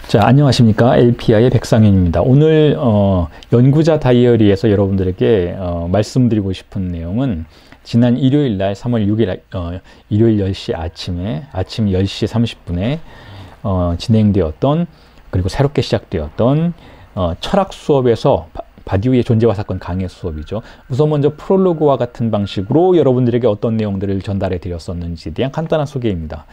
자, 안녕하십니까. LPI의 백상현입니다. 오늘 연구자 다이어리에서 여러분들에게 말씀드리고 싶은 내용은 지난 일요일 날 3월 6일 일요일 10시 아침 10시 30분에 진행되었던, 그리고 새롭게 시작되었던 철학 수업에서 바디우의 존재와 사건 강의 수업이죠. 우선 먼저 프롤로그와 같은 방식으로 여러분들에게 어떤 내용들을 전달해 드렸었는지에 대한 간단한 소개입니다.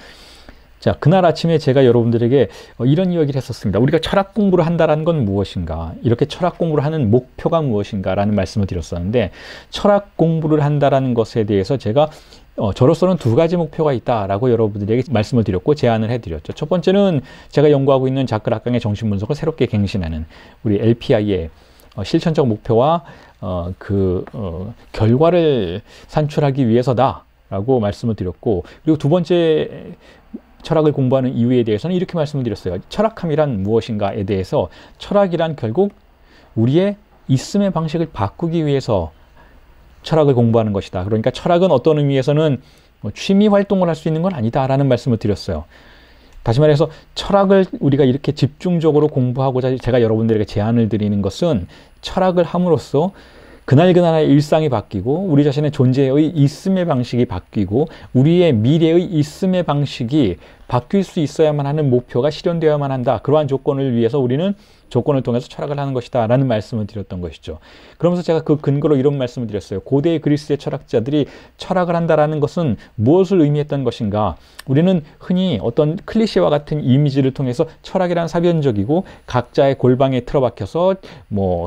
자, 그날 아침에 제가 여러분들에게 이런 이야기를 했었습니다. 우리가 철학 공부를 한다는 건 무엇인가? 이렇게 철학 공부를 하는 목표가 무엇인가? 라는 말씀을 드렸었는데, 철학 공부를 한다는 것에 대해서 제가 저로서는 두 가지 목표가 있다라고 여러분들에게 말씀을 드렸고 제안을 해드렸죠. 첫 번째는 제가 연구하고 있는 자클락강의 정신분석을 새롭게 갱신하는 우리 LPI의 실천적 목표와 결과를 산출하기 위해서다라고 말씀을 드렸고, 그리고 두 번째 철학을 공부하는 이유에 대해서는 이렇게 말씀을 드렸어요. 철학함이란 무엇인가에 대해서, 철학이란 결국 우리의 있음의 방식을 바꾸기 위해서 철학을 공부하는 것이다. 그러니까 철학은 어떤 의미에서는 취미 활동을 할 수 있는 건 아니다라는 말씀을 드렸어요. 다시 말해서 철학을 우리가 이렇게 집중적으로 공부하고자 제가 여러분들에게 제안을 드리는 것은, 철학을 함으로써 그날그날의 일상이 바뀌고 우리 자신의 존재의 있음의 방식이 바뀌고 우리의 미래의 있음의 방식이 바뀔 수 있어야만 하는 목표가 실현되어야만 한다. 그러한 조건을 위해서 우리는 조건을 통해서 철학을 하는 것이다 라는 말씀을 드렸던 것이죠. 그러면서 제가 그 근거로 이런 말씀을 드렸어요. 고대 그리스의 철학자들이 철학을 한다라는 것은 무엇을 의미했던 것인가? 우리는 흔히 어떤 클리셰와 같은 이미지를 통해서 철학이란 사변적이고 각자의 골방에 틀어박혀서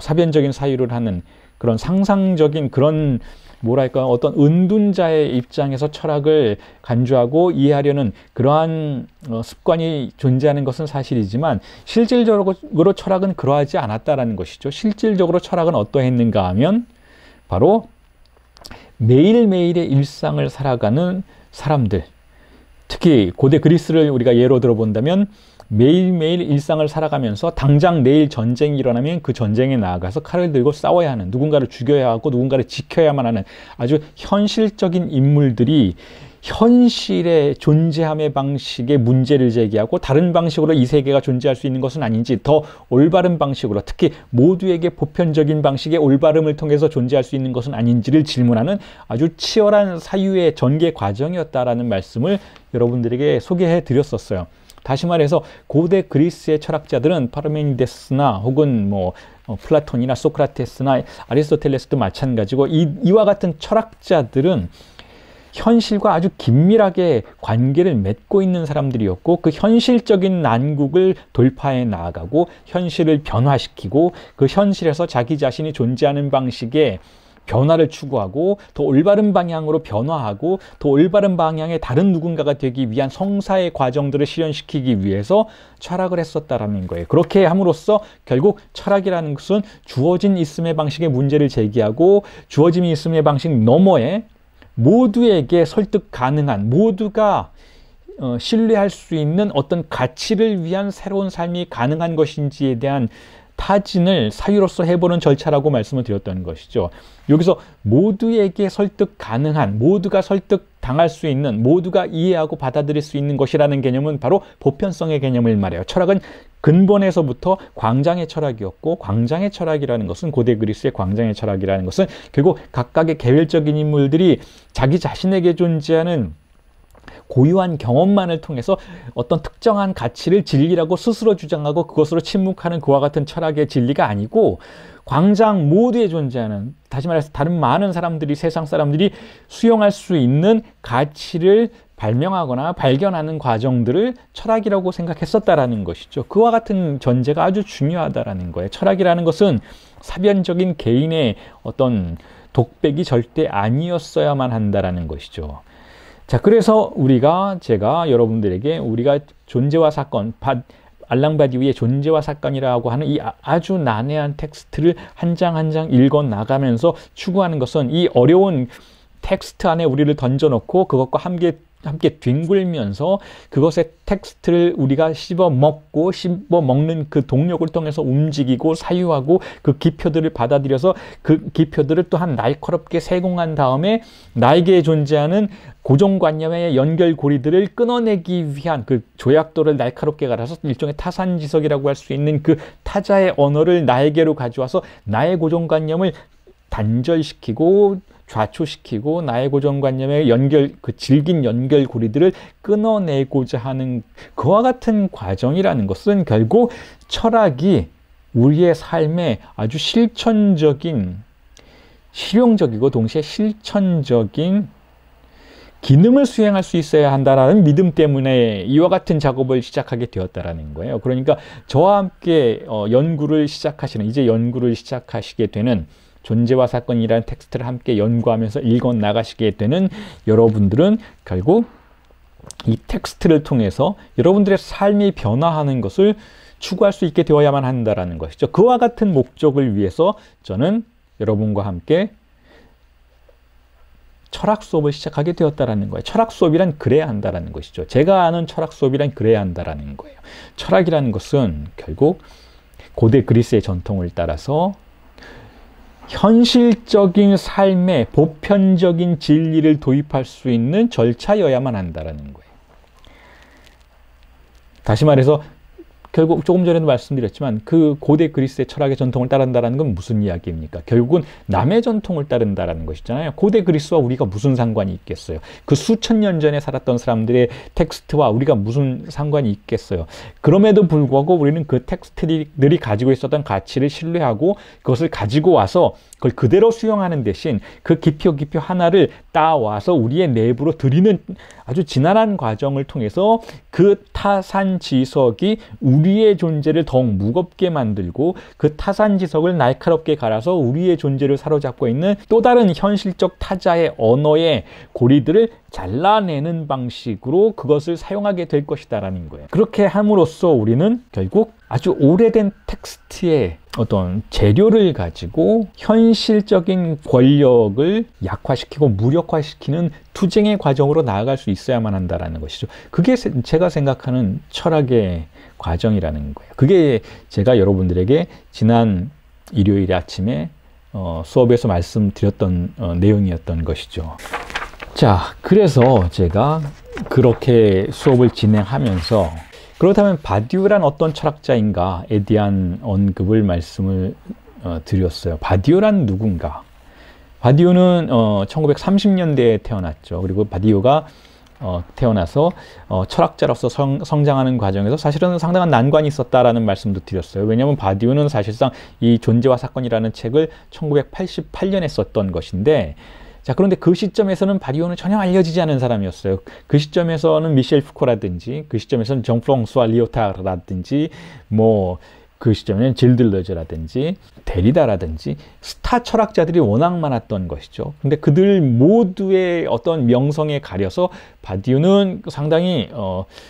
사변적인 사유를 하는 그런 상상적인 그런 뭐랄까 어떤 은둔자의 입장에서 철학을 간주하고 이해하려는 그러한 습관이 존재하는 것은 사실이지만, 실질적으로 철학은 그러하지 않았다라는 것이죠. 실질적으로 철학은 어떠했는가 하면 바로 매일매일의 일상을 살아가는 사람들, 특히 고대 그리스를 우리가 예로 들어본다면 매일매일 일상을 살아가면서 당장 내일 전쟁이 일어나면 그 전쟁에 나아가서 칼을 들고 싸워야 하는, 누군가를 죽여야 하고 누군가를 지켜야만 하는 아주 현실적인 인물들이 현실의 존재함의 방식에 문제를 제기하고 다른 방식으로 이 세계가 존재할 수 있는 것은 아닌지, 더 올바른 방식으로, 특히 모두에게 보편적인 방식의 올바름을 통해서 존재할 수 있는 것은 아닌지를 질문하는 아주 치열한 사유의 전개 과정이었다라는 말씀을 여러분들에게 소개해 드렸었어요. 다시 말해서 고대 그리스의 철학자들은 파르메니데스나 혹은 플라톤이나 소크라테스나 아리스토텔레스도 마찬가지고 이와 같은 철학자들은 현실과 아주 긴밀하게 관계를 맺고 있는 사람들이었고, 그 현실적인 난국을 돌파해 나아가고 현실을 변화시키고 그 현실에서 자기 자신이 존재하는 방식의 변화를 추구하고 더 올바른 방향으로 변화하고 더 올바른 방향의 다른 누군가가 되기 위한 성사의 과정들을 실현시키기 위해서 철학을 했었다라는 거예요. 그렇게 함으로써 결국 철학이라는 것은 주어진 있음의 방식의 문제를 제기하고 주어진 있음의 방식 너머에 모두에게 설득 가능한, 모두가 신뢰할 수 있는 어떤 가치를 위한 새로운 삶이 가능한 것인지에 대한 타진을 사유로서 해보는 절차라고 말씀을 드렸던 것이죠. 여기서 모두에게 설득 가능한, 모두가 설득당할 수 있는, 모두가 이해하고 받아들일 수 있는 것이라는 개념은 바로 보편성의 개념을 말해요. 철학은 근본에서부터 광장의 철학이었고, 광장의 철학이라는 것은, 고대 그리스의 광장의 철학이라는 것은 결국 각각의 개별적인 인물들이 자기 자신에게 존재하는 고유한 경험만을 통해서 어떤 특정한 가치를 진리라고 스스로 주장하고 그것으로 침묵하는 그와 같은 철학의 진리가 아니고, 광장 모두에 존재하는, 다시 말해서 다른 많은 사람들이, 세상 사람들이 수용할 수 있는 가치를 발명하거나 발견하는 과정들을 철학이라고 생각했었다라는 것이죠. 그와 같은 전제가 아주 중요하다라는 거예요. 철학이라는 것은 사변적인 개인의 어떤 독백이 절대 아니었어야만 한다라는 것이죠. 자, 그래서 제가 여러분들에게 우리가 존재와 사건, 알랑 바디우의 존재와 사건이라고 하는 이 아주 난해한 텍스트를 한 장 한 장 읽어 나가면서 추구하는 것은, 이 어려운 텍스트 안에 우리를 던져놓고 그것과 함께 함께 뒹굴면서 그것의 텍스트를 우리가 씹어 먹는 그 동력을 통해서 움직이고 사유하고 그 기표들을 받아들여서 그 기표들을 또한 날카롭게 세공한 다음에 나에게 존재하는 고정관념의 연결고리들을 끊어내기 위한 그 조약도를 날카롭게 갈아서 일종의 타산지석이라고 할 수 있는 그 타자의 언어를 나에게로 가져와서 나의 고정관념을 단절시키고 좌초시키고 나의 고정관념의 그 질긴 연결고리들을 끊어내고자 하는 그와 같은 과정이라는 것은 결국 철학이 우리의 삶에 아주 실용적이고 동시에 실천적인 기능을 수행할 수 있어야 한다라는 믿음 때문에 이와 같은 작업을 시작하게 되었다라는 거예요. 그러니까 저와 함께 이제 연구를 시작하시게 되는 존재와 사건이라는 텍스트를 함께 연구하면서 읽어 나가시게 되는 여러분들은 결국 이 텍스트를 통해서 여러분들의 삶이 변화하는 것을 추구할 수 있게 되어야만 한다라는 것이죠. 그와 같은 목적을 위해서 저는 여러분과 함께 철학 수업을 시작하게 되었다라는 거예요. 철학 수업이란 그래야 한다라는 것이죠. 제가 아는 철학 수업이란 그래야 한다라는 거예요. 철학이라는 것은 결국 고대 그리스의 전통을 따라서 현실적인 삶에 보편적인 진리를 도입할 수 있는 절차여야만 한다라는 거예요. 다시 말해서 결국 조금 전에도 말씀드렸지만 그 고대 그리스의 철학의 전통을 따른다는 건 무슨 이야기입니까? 결국은 남의 전통을 따른다는 것이잖아요. 고대 그리스와 우리가 무슨 상관이 있겠어요? 그 수천 년 전에 살았던 사람들의 텍스트와 우리가 무슨 상관이 있겠어요? 그럼에도 불구하고 우리는 그 텍스트들이 가지고 있었던 가치를 신뢰하고 그것을 가지고 와서 그걸 그대로 수용하는 대신 그 기표 하나를 따와서 우리의 내부로 들이는 아주 지난한 과정을 통해서 그 타산지석이 우리의 존재를 더욱 무겁게 만들고 그 타산지석을 날카롭게 갈아서 우리의 존재를 사로잡고 있는 또 다른 현실적 타자의 언어의 고리들을 잘라내는 방식으로 그것을 사용하게 될 것이다라는 거예요. 그렇게 함으로써 우리는 결국 아주 오래된 텍스트의 어떤 재료를 가지고 현실적인 권력을 약화시키고 무력화시키는 투쟁의 과정으로 나아갈 수 있어야만 한다라는 것이죠. 그게 제가 생각하는 철학의 과정이라는 거예요. 그게 제가 여러분들에게 지난 일요일 아침에 수업에서 말씀드렸던 내용이었던 것이죠. 자, 그래서 제가 그렇게 수업을 진행하면서 그렇다면 바디우란 어떤 철학자인가에 대한 언급을 말씀을 드렸어요. 바디우란 누군가? 바디우는 1930년대에 태어났죠. 그리고 바디우가 태어나서 철학자로서 성장하는 과정에서 사실은 상당한 난관이 있었다라는 말씀도 드렸어요. 왜냐하면 바디우는 사실상 이 존재와 사건이라는 책을 1988년에 썼던 것인데 자, 그런데 그 시점에서는 바디우는 전혀 알려지지 않은 사람이었어요. 그 시점에서는 미셸 푸코라든지 그 시점에서는 정 프랑수아 리오타르라든지 그 시점에는 질들러즈라든지 데리다라든지 스타 철학자들이 워낙 많았던 것이죠. 근데 그들 모두의 어떤 명성에 가려서 바디우는 상당히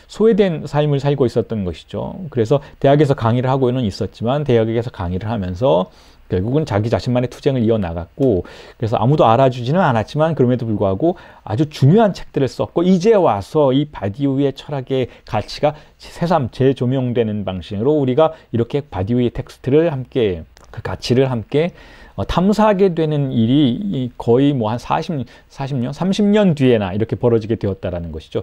소외된 삶을 살고 있었던 것이죠. 그래서 대학에서 강의를 하고는 있었지만 대학에서 강의를 하면서 결국은 자기 자신만의 투쟁을 이어나갔고 그래서 아무도 알아주지는 않았지만 그럼에도 불구하고 아주 중요한 책들을 썼고 이제 와서 이 바디우의 철학의 가치가 새삼 재조명되는 방식으로 우리가 이렇게 바디우의 텍스트를 함께 그 가치를 함께 탐사하게 되는 일이 거의 한 30년 뒤에나 이렇게 벌어지게 되었다라는 것이죠.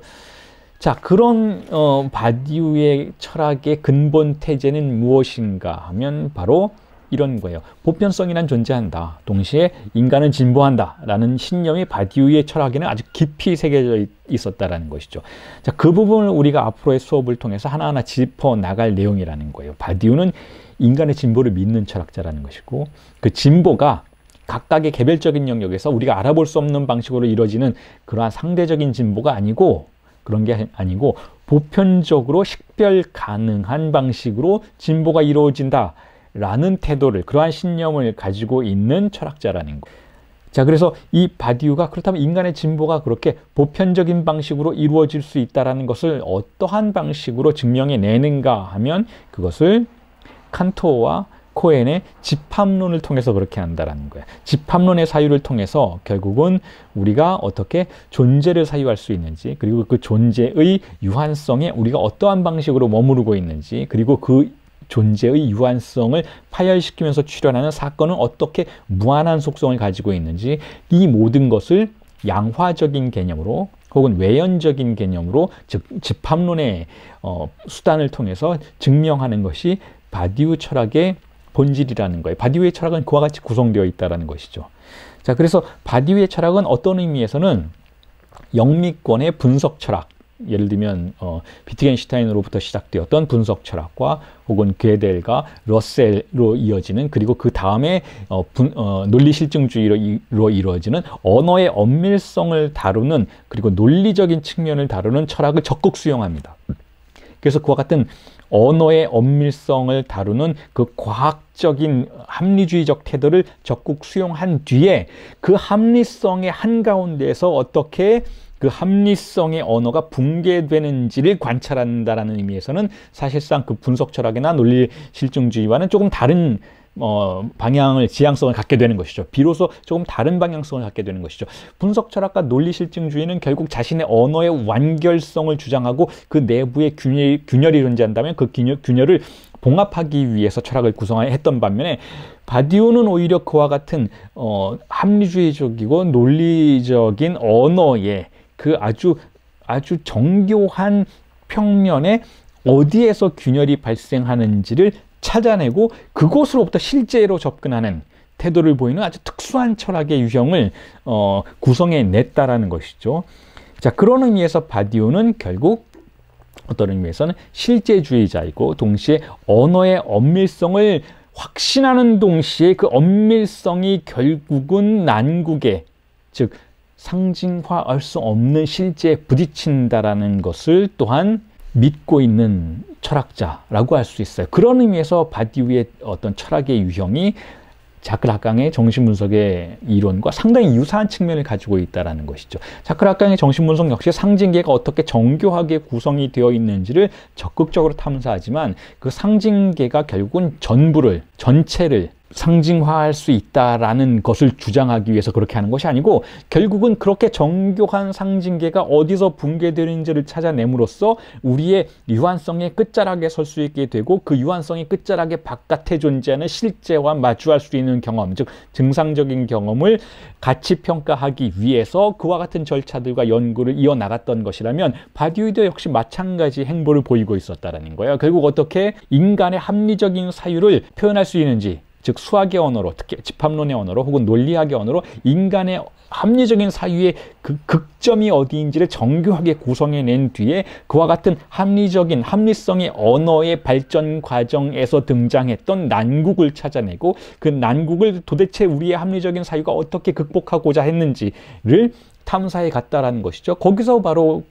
자, 그런 바디우의 철학의 근본 태제는 무엇인가 하면 바로 이런 거예요. 보편성이란 존재한다. 동시에 인간은 진보한다. 라는 신념이 바디우의 철학에는 아주 깊이 새겨져 있었다라는 것이죠. 자, 그 부분을 우리가 앞으로의 수업을 통해서 하나하나 짚어 나갈 내용이라는 거예요. 바디우는 인간의 진보를 믿는 철학자라는 것이고 그 진보가 각각의 개별적인 영역에서 우리가 알아볼 수 없는 방식으로 이루어지는 그러한 상대적인 진보가 아니고 그런 게 아니고 보편적으로 식별 가능한 방식으로 진보가 이루어진다. 라는 태도를 그러한 신념을 가지고 있는 철학자라는 거예요. 자, 그래서 이 바디우가 그렇다면 인간의 진보가 그렇게 보편적인 방식으로 이루어질 수 있다는 것을 어떠한 방식으로 증명해 내는가 하면 그것을 칸토와 코엔의 집합론을 통해서 그렇게 한다라는 거예요. 집합론의 사유를 통해서 결국은 우리가 어떻게 존재를 사유할 수 있는지, 그리고 그 존재의 유한성에 우리가 어떠한 방식으로 머무르고 있는지, 그리고 그 존재의 유한성을 파열시키면서 출현하는 사건은 어떻게 무한한 속성을 가지고 있는지, 이 모든 것을 양화적인 개념으로 혹은 외연적인 개념으로, 즉 집합론의 수단을 통해서 증명하는 것이 바디우 철학의 본질이라는 거예요. 바디우의 철학은 그와 같이 구성되어 있다는 것이죠. 자, 그래서 바디우의 철학은 어떤 의미에서는 영미권의 분석 철학, 예를 들면 비트겐슈타인으로부터 시작되었던 분석 철학과 혹은 게델과 러셀로 이어지는, 그리고 그 다음에 논리 실증주의로 이루어지는 언어의 엄밀성을 다루는, 그리고 논리적인 측면을 다루는 철학을 적극 수용합니다. 그래서 그와 같은 언어의 엄밀성을 다루는 그 과학적인 합리주의적 태도를 적극 수용한 뒤에 그 합리성의 한가운데에서 어떻게 그 합리성의 언어가 붕괴되는지를 관찰한다라는 의미에서는 사실상 그 분석 철학이나 논리 실증주의와는 조금 다른 방향을, 지향성을 갖게 되는 것이죠. 비로소 조금 다른 방향성을 갖게 되는 것이죠. 분석 철학과 논리 실증주의는 결국 자신의 언어의 완결성을 주장하고 그 내부에 균열이 존재한다면 그 균열을 봉합하기 위해서 철학을 구성했던 반면에, 바디우는 오히려 그와 같은 합리주의적이고 논리적인 언어의 그 아주 정교한 평면에 어디에서 균열이 발생하는지를 찾아내고 그곳으로부터 실제로 접근하는 태도를 보이는 아주 특수한 철학의 유형을 구성해냈다라는 것이죠. 자, 그런 의미에서 바디우는 결국 어떤 의미에서는 실제주의자이고, 동시에 언어의 엄밀성을 확신하는 동시에 그 엄밀성이 결국은 난국에, 즉 상징화할 수 없는 실제에 부딪힌다라는 것을 또한 믿고 있는 철학자라고 할 수 있어요. 그런 의미에서 바디우의 어떤 철학의 유형이 자크 락강의 정신분석의 이론과 상당히 유사한 측면을 가지고 있다는 것이죠. 자크 락강의 정신분석 역시 상징계가 어떻게 정교하게 구성이 되어 있는지를 적극적으로 탐사하지만, 그 상징계가 결국은 전체를 상징화할 수 있다라는 것을 주장하기 위해서 그렇게 하는 것이 아니고, 결국은 그렇게 정교한 상징계가 어디서 붕괴되는지를 찾아냄으로써 우리의 유한성의 끝자락에 설 수 있게 되고, 그 유한성의 끝자락의 바깥에 존재하는 실제와 마주할 수 있는 경험, 즉 증상적인 경험을 가치 평가하기 위해서 그와 같은 절차들과 연구를 이어나갔던 것이라면, 바디우도 역시 마찬가지 행보를 보이고 있었다는 거예요. 결국 어떻게 인간의 합리적인 사유를 표현할 수 있는지, 즉 수학의 언어로, 특히 집합론의 언어로 혹은 논리학의 언어로 인간의 합리적인 사유의 그 극점이 어디인지를 정교하게 구성해낸 뒤에 그와 같은 합리성의 언어의 발전 과정에서 등장했던 난국을 찾아내고, 그 난국을 도대체 우리의 합리적인 사유가 어떻게 극복하고자 했는지를 탐사해 갔다라는 것이죠. 거기서 바로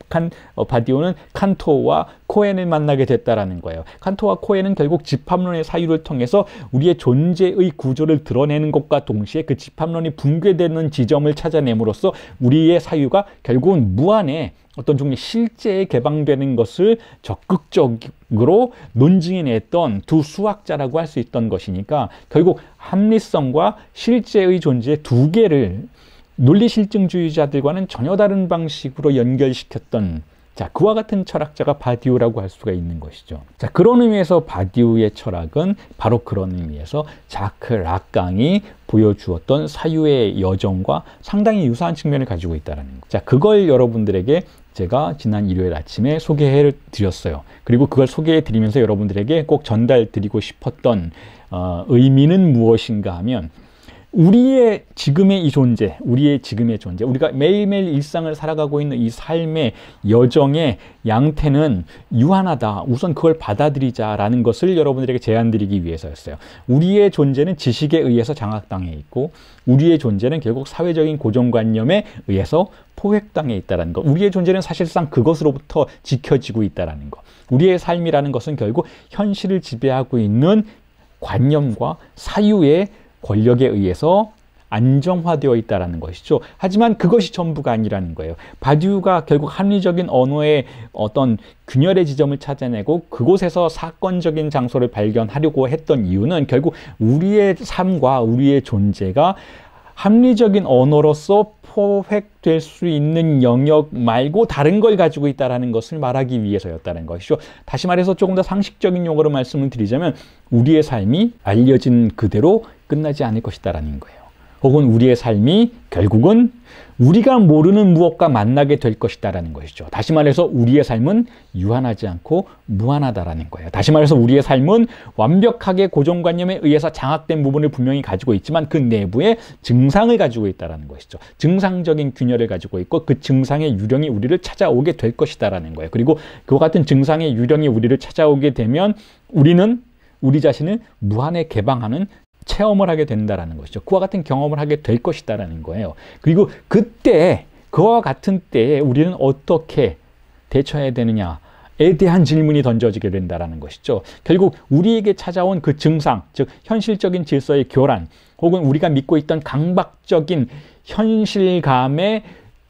바디우는 칸토와 코엔을 만나게 됐다라는 거예요. 칸토와 코엔은 결국 집합론의 사유를 통해서 우리의 존재의 구조를 드러내는 것과 동시에 그 집합론이 붕괴되는 지점을 찾아냄으로써 우리의 사유가 결국은 무한의 어떤 종류의 실제에 개방되는 것을 적극적으로 논증해냈던 두 수학자라고 할 수 있던 것이니까, 결국 합리성과 실제의 존재 두 개를 논리 실증주의자들과는 전혀 다른 방식으로 연결시켰던, 자, 그와 같은 철학자가 바디우라고 할 수가 있는 것이죠. 자, 그런 의미에서 바디우의 철학은 바로 그런 의미에서 자크 락강이 보여주었던 사유의 여정과 상당히 유사한 측면을 가지고 있다는 거. 자, 그걸 여러분들에게 제가 지난 일요일 아침에 소개해 드렸어요. 그리고 그걸 소개해 드리면서 여러분들에게 꼭 전달 드리고 싶었던 의미는 무엇인가 하면, 우리의 지금의 존재, 우리가 매일매일 일상을 살아가고 있는 이 삶의 여정의 양태는 유한하다. 우선 그걸 받아들이자라는 것을 여러분들에게 제안드리기 위해서였어요. 우리의 존재는 지식에 의해서 장악당해 있고, 우리의 존재는 결국 사회적인 고정관념에 의해서 포획당해 있다는 것. 우리의 존재는 사실상 그것으로부터 지켜지고 있다는 것. 우리의 삶이라는 것은 결국 현실을 지배하고 있는 관념과 사유의 권력에 의해서 안정화되어 있다는 것이죠. 하지만 그것이 전부가 아니라는 거예요. 바디우가 결국 합리적인 언어의 어떤 균열의 지점을 찾아내고 그곳에서 사건적인 장소를 발견하려고 했던 이유는 결국 우리의 삶과 우리의 존재가 합리적인 언어로서 포획될 수 있는 영역 말고 다른 걸 가지고 있다는 것을 말하기 위해서였다는 것이죠. 다시 말해서 조금 더 상식적인 용어로 말씀을 드리자면 우리의 삶이 알려진 그대로 끝나지 않을 것이다라는 거예요. 혹은 우리의 삶이 결국은 우리가 모르는 무엇과 만나게 될 것이다라는 것이죠. 다시 말해서 우리의 삶은 유한하지 않고 무한하다라는 거예요. 다시 말해서 우리의 삶은 완벽하게 고정관념에 의해서 장악된 부분을 분명히 가지고 있지만 그 내부에 증상을 가지고 있다라는 것이죠. 증상적인 균열을 가지고 있고 그 증상의 유령이 우리를 찾아오게 될 것이다라는 거예요. 그리고 그와 같은 증상의 유령이 우리를 찾아오게 되면 우리는 우리 자신을 무한에 개방하는 체험을 하게 된다라는 것이죠. 그와 같은 경험을 하게 될 것이다라는 거예요. 그리고 그때 그와 같은 때에 우리는 어떻게 대처해야 되느냐에 대한 질문이 던져지게 된다라는 것이죠. 결국 우리에게 찾아온 그 증상, 즉 현실적인 질서의 교란, 혹은 우리가 믿고 있던 강박적인 현실감의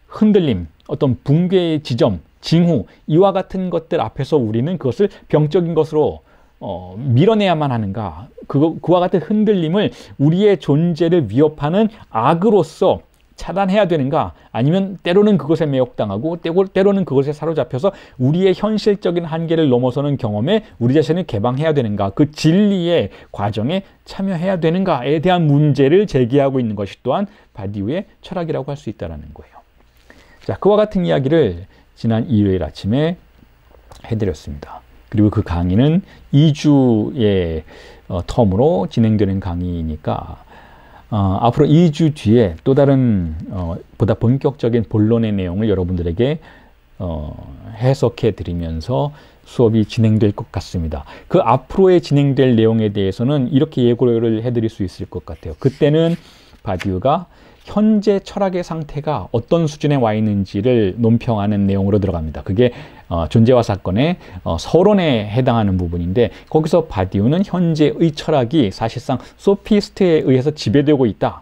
흔들림, 어떤 붕괴의 지점, 징후, 이와 같은 것들 앞에서 우리는 그것을 병적인 것으로 밀어내야만 하는가? 그와 같은 흔들림을 우리의 존재를 위협하는 악으로서 차단해야 되는가? 아니면 때로는 그것에 매혹당하고 때로는 그것에 사로잡혀서 우리의 현실적인 한계를 넘어서는 경험에 우리 자신을 개방해야 되는가? 그 진리의 과정에 참여해야 되는가에 대한 문제를 제기하고 있는 것이 또한 바디우의 철학이라고 할 수 있다는 거예요. 자, 그와 같은 이야기를 지난 일요일 아침에 해드렸습니다. 그리고 그 강의는 2주의 텀으로 진행되는 강의니까 앞으로 2주 뒤에 또 다른 보다 본격적인 본론의 내용을 여러분들에게 해석해 드리면서 수업이 진행될 것 같습니다. 그 앞으로의 진행될 내용에 대해서는 이렇게 예고를 해드릴 수 있을 것 같아요. 그때는 바디우가 현재 철학의 상태가 어떤 수준에 와 있는지를 논평하는 내용으로 들어갑니다. 그게 존재와 사건의 서론에 해당하는 부분인데 거기서 바디우는 현재의 철학이 사실상 소피스트에 의해서 지배되고 있다.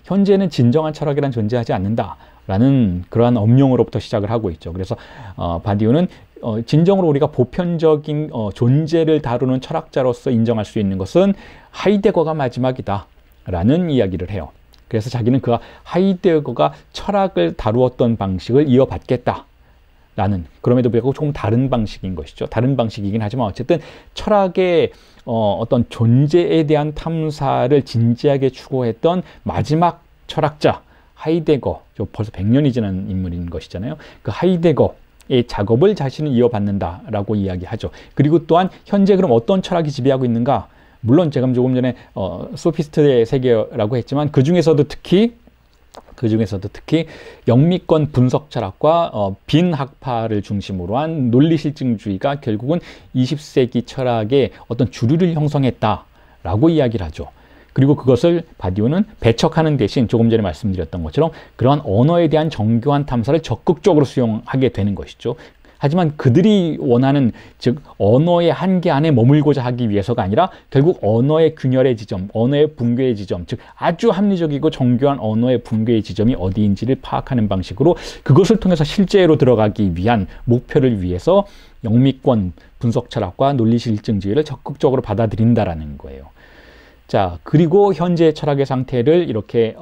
현재는 진정한 철학이란 존재하지 않는다. 라는 그러한 엄명으로부터 시작을 하고 있죠. 그래서 바디우는 진정으로 우리가 보편적인 존재를 다루는 철학자로서 인정할 수 있는 것은 하이데거가 마지막이다. 라는 이야기를 해요. 그래서 자기는 그 하이데거가 철학을 다루었던 방식을 이어받겠다. 라는, 그럼에도 불구하고 조금 다른 방식인 것이죠. 다른 방식이긴 하지만 어쨌든 철학의 어떤 존재에 대한 탐사를 진지하게 추구했던 마지막 철학자 하이데거, 벌써 100년이 지난 인물인 것이잖아요. 그 하이데거의 작업을 자신은 이어받는다라고 이야기하죠. 그리고 또한 현재 그럼 어떤 철학이 지배하고 있는가? 물론 제가 조금 전에 소피스트의 세계라고 했지만 그 중에서도 특히 영미권 분석 철학과 빈 학파를 중심으로 한 논리실증주의가 결국은 20세기 철학의 어떤 주류를 형성했다라고 이야기를 하죠. 그리고 그것을 바디우는 배척하는 대신 조금 전에 말씀드렸던 것처럼 그러한 언어에 대한 정교한 탐사를 적극적으로 수용하게 되는 것이죠. 하지만 그들이 원하는, 즉 언어의 한계 안에 머물고자 하기 위해서가 아니라 결국 언어의 균열의 지점, 언어의 붕괴의 지점, 즉 아주 합리적이고 정교한 언어의 붕괴의 지점이 어디인지를 파악하는 방식으로 그것을 통해서 실제로 들어가기 위한 목표를 위해서 영미권 분석 철학과 논리실증주의를 적극적으로 받아들인다라는 거예요. 자, 그리고 현재 철학의 상태를 이렇게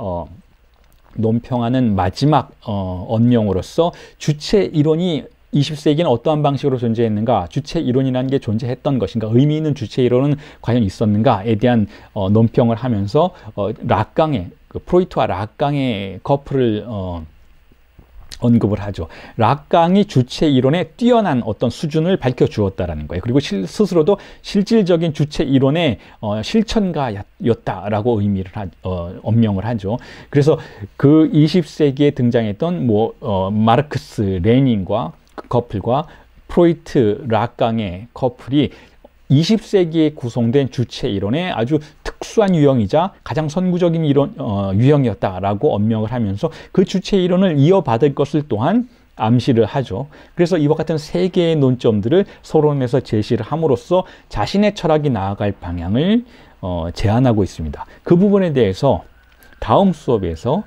논평하는 마지막 언명으로서 주체 이론이 20세기는 어떠한 방식으로 존재했는가, 주체 이론이라는 게 존재했던 것인가, 의미 있는 주체 이론은 과연 있었는가에 대한 논평을 하면서 락강의, 프로이트와 락강의 커플을 언급을 하죠. 락강이 주체 이론의 뛰어난 어떤 수준을 밝혀주었다라는 거예요. 그리고 스스로도 실질적인 주체 이론의 실천가였다라고 언명을 하죠. 그래서 그 20세기에 등장했던 마르크스, 레닌과 그 커플과 프로이트, 락강의 커플이 20세기에 구성된 주체 이론의 아주 특수한 유형이자 가장 선구적인 유형이었다라고 언명을 하면서 그 주체 이론을 이어받을 것을 또한 암시를 하죠. 그래서 이와 같은 세 개의 논점들을 서론에서 제시를 함으로써 자신의 철학이 나아갈 방향을 제안하고 있습니다. 그 부분에 대해서 다음 수업에서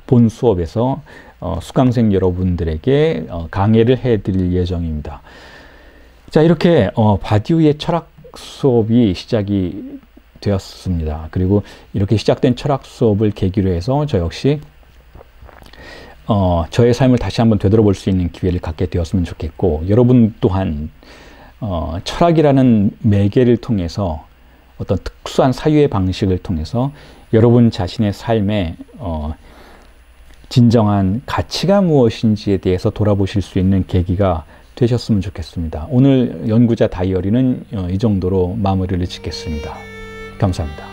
본 수업에서 수강생 여러분들에게 강의를 해드릴 예정입니다. 자, 이렇게 바디우의 철학 수업이 시작이 되었습니다. 그리고 이렇게 시작된 철학 수업을 계기로 해서 저 역시 저의 삶을 다시 한번 되돌아볼 수 있는 기회를 갖게 되었으면 좋겠고, 여러분 또한 철학이라는 매개를 통해서 어떤 특수한 사유의 방식을 통해서 여러분 자신의 삶에 진정한 가치가 무엇인지에 대해서 돌아보실 수 있는 계기가 되셨으면 좋겠습니다. 오늘 연구자 다이어리는 이 정도로 마무리를 짓겠습니다. 감사합니다.